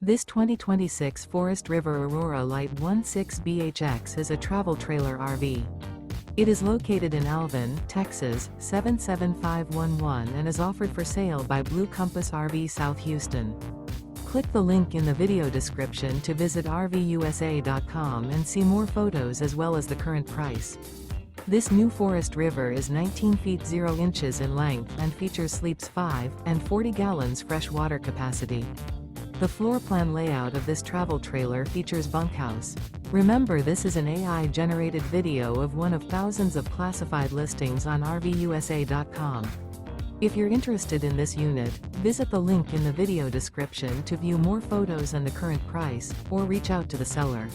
This 2026 Forest River Aurora Light 16BHX is a travel trailer RV. It is located in Alvin, Texas, 77511 and is offered for sale by Blue Compass RV South Houston. Click the link in the video description to visit RVUSA.com and see more photos as well as the current price. This new Forest River is 19 feet 0 inches in length and features sleeps 5 and 40 gallons fresh water capacity. The floor plan layout of this travel trailer features bunkhouse. Remember, this is an AI-generated video of one of thousands of classified listings on RVUSA.com. If you're interested in this unit, visit the link in the video description to view more photos and the current price, or reach out to the seller.